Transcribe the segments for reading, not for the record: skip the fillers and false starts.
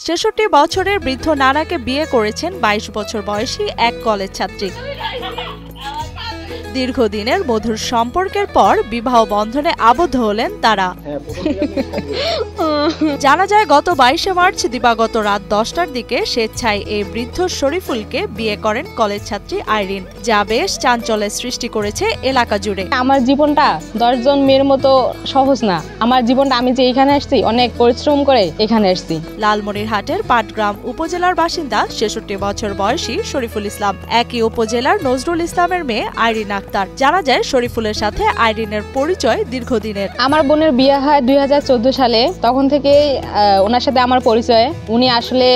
৬৬ বছরের বৃদ্ধ নানাকে বিয়ে করেছেন ২২ বছর বয়সী এক কলেজ ছাত্রী। দীর্ঘদিনের মধুর সম্পর্কের পর বিবাহ বন্ধনে আবদ্ধ হলেন তারা। জানা যায় গত ২২শে মার্চ দিবাগত রাত ১০টার দিকে স্বেচ্ছায় এই বৃদ্ধ শরীফুলকে বিয়ে করেন কলেজ ছাত্রী আইরিন, যা বেশ চাঞ্চল্যের সৃষ্টি করেছে এলাকা জুড়ে। আমার জীবনটা ১০ জন মেয়ের মতো সহজ না। আমার জীবনটা আমি যে এখানে আসছি অনেক পরিশ্রম করে এখানে আসছি। লালমনিরহাটের পাটগ্রাম উপজেলার বাসিন্দা ৬৬ বছর বয়সী শরীফুল ইসলাম একই উপজেলার নজরুল ইসলামের মেয়ে আইরিন আক্তার। জানা যায় শরীফুলের সাথে আইরিনের পরিচয় দীর্ঘদিনের। আমার বোনের বিয়ে হয় ২০১৪ সালে, তখন থেকে ওনার সাথে আমার পরিচয়। উনি আসলে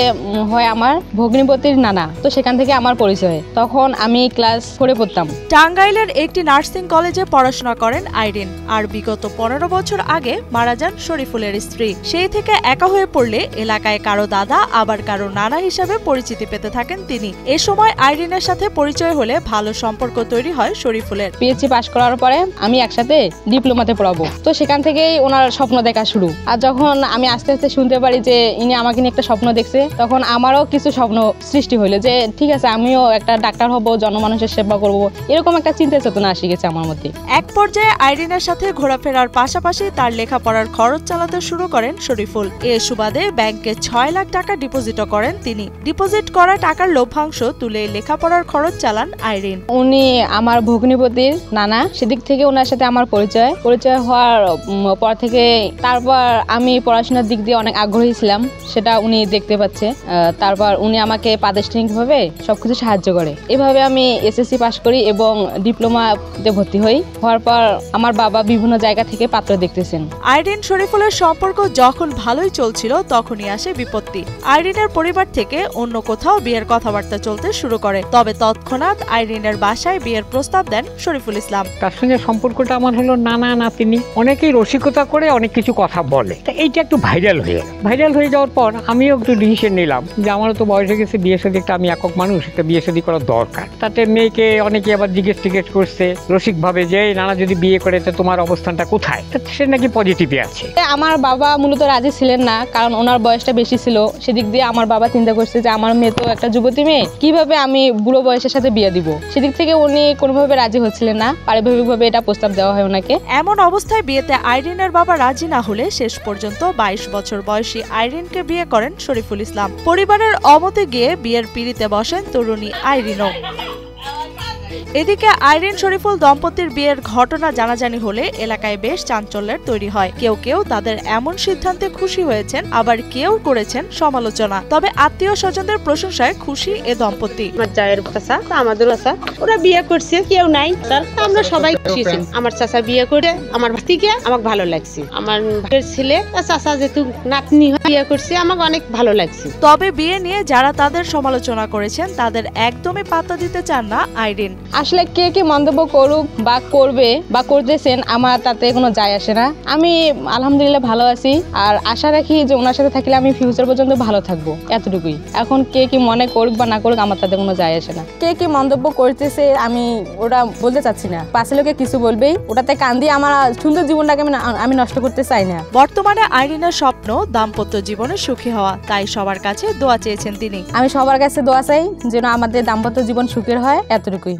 হয় আমার ভগ্নিপতির নানা, তো সেখান থেকে আমার পরিচয়। তখন আমি ক্লাস 4-এ পড়তাম। টাঙ্গাইলের একটি নার্সিং কলেজে পড়াশোনা করেন আইরিন। আর বিগত ১৫ বছর আগে মারা যান শরীফুলের স্ত্রী। সেই থেকে একা হয়ে পড়লে এলাকায় কারো দাদা আবার কারো নানা হিসাবে পরিচিতি পেতে থাকেন তিনি। এ সময় আইরিনের সাথে পরিচয় হলে ভালো সম্পর্ক তৈরি হয় শরীফুলের। পিএইচডি পাস করার পরে আমি একসাথে ডিপ্লোমাতে পড়াবো, তো সেখান থেকেই ওনার স্বপ্ন দেখা শুরু। আর যখন আমি আস্তে আস্তে শুনতে পারি যে ইনি আমাকে নিয়ে একটা স্বপ্ন দেখছে, তখন আমারও কিছু স্বপ্ন সৃষ্টি হইলো যে ঠিক আছে, আমিও একটা ডাক্তার হব, জনমানুষের সেবা করব, এরকম একটা চিন্তা চেতনা আসি গেছে আমার মধ্যে। এক পর্যায়ে আইরিনের সাথে ঘোরাফেরার পাশাপাশি তার লেখাপড়ার খরচ চালাতে শুরু করেন শরীফুল। এ সুবাদে ব্যাংকে ৬ লাখ টাকা ডিপোজিটও করেন তিনি। ডিপোজিট করা টাকার লভ্যাংশ তুলে লেখাপড়ার খরচ চালান আইরিন। উনি আমার ভগ্নিপতির নানা, সেদিক থেকে ওনার সাথে আমার পরিচয় হওয়ার পর থেকে তারপর আমি পড়াশোনার দিক দিয়ে অনেক আগ্রহী ছিলাম, সেটা উনি দেখতে পাচ্ছে। তারপর উনি আমাকে প্রাতিষ্ঠানিকভাবে সবকিছু সাহায্য করে। এভাবে আমি এসএসসি পাস করি এবং ডিপ্লোমাতে ভর্তি হই। হওয়ার পর আমার বাবা বিভিন্ন জায়গা থেকে পাত্র দেখতেছেন। আইরিন শরীফুলের সম্পর্ক যখন ভালোই চলছিল, তখনই আসে বিপত্তি। আইরিনের পরিবার থেকে অন্য কোথাও বিয়ের কথাবার্তা চলতে শুরু করে। তবে তৎক্ষণাৎ আইরিনের বাসায় বিয়ের প্রস্তাব দেন শরীফুল ইসলাম। তার সঙ্গে সম্পর্কটা আমার হলো নানা নাতিনি, অনেকেই রসিকতা করে অনেক কিছু কথা বলে। এইটা একটু ভাইরাল হয়ে যাওয়ার পর আমিও একটু ডিসিশন নিলাম যে আমারও তো বয়স হয়ে গেছে, বিয়ে শাদী, একটা আমি একক মানুষ, একটা বিয়ে শাদী করা দরকার। তাতে মেয়েকে অনেকে আবার জিজ্ঞেস করছে রসিকভাবে যে নানা যদি বিয়ে করে তো তোমার অবস্থানটা কোথায়, সে নাকি পজিটিভই আছে। আমার বাবা মূলত রাজি ছিলেন না, কারণ ওনার বয়সটা বেশি ছিল। সেদিক দিয়ে আমার বাবা চিন্তা করছে যে আমার মেয়ে তো একটা যুবতী মেয়ে, কিভাবে আমি বুড়ো বয়সের সাথে বিয়ে দিব। সেদিক থেকে উনি কোনোভাবে রাজি হচ্ছিলেন না। পারিবারিকভাবে এটা প্রস্তাব দেওয়া হয় ওনাকে। এমন অবস্থায় বিয়েতে আইরিনের বাবা রাজি না হলে শেষ পর্যন্ত ২২ বছর বয়সী আইরিনকে বিয়ে করেন শরীফুল ইসলাম। পরিবারের অমতে গিয়ে বিয়ের পিঁড়িতে বসেন তরুণী আইরিনও। এদিকে আইরিন শরীফুল দম্পতির বিয়ের ঘটনা জানাজানি হলে এলাকায় বেশ চাঞ্চল্যের তৈরি হয়। কেউ কেউ তাদের এমন সিদ্ধান্তে খুশি হয়েছেন, আবার কেউ করেছেন সমালোচনা। তবে আত্মীয় স্বজনদের প্রশংসায় খুশি এ দম্পতি। আমার জায়ের চাচা, আমাদের চাচা, ওরা বিয়ে করছে, কেউ নাই, আমরা সবাই খুশি। আমার চাচা বিয়ে করে আমার ভাতিকে আমাকে ভালো লাগছে। আমার ভাইয়ের ছেলে চাচা যেহেতু নাতনি বিয়ে করছে, আমাকে অনেক ভালো লাগছে। তবে বিয়ে নিয়ে যারা তাদের সমালোচনা করেছেন তাদের একদমই পাত্তা দিতে চান না আইরিন। আসলে কে কি মন্তব্য করুক বা করবে বা করতেছেন, আমার তাতে কোনো যায় আসে না। আমি আলহামদুলিল্লাহ ভালো আছি, আর আশা রাখি যে ওনার সাথে থাকলে আমি ফিউচার পর্যন্ত ভালো থাকবো, এতটুকুই। এখন কে কি মনে করুক বা না করুক, আমার তাতে কোনো যায় আসে না। কে কি মন্তব্য করতেছে আমি ওটা বলতে চাচ্ছি না। পাশে লোকে কিছু বলবেই, ওটাতে কান দিয়ে আমার সুন্দর জীবনটাকে আমি নষ্ট করতে চাই না। বর্তমানে আইরিনের স্বপ্ন দাম্পত্য জীবনে সুখী হওয়া, তাই সবার কাছে দোয়া চেয়েছেন তিনি। আমি সবার কাছে দোয়া চাই যেন আমাদের দাম্পত্য জীবন সুখের হয়, এতটুকুই।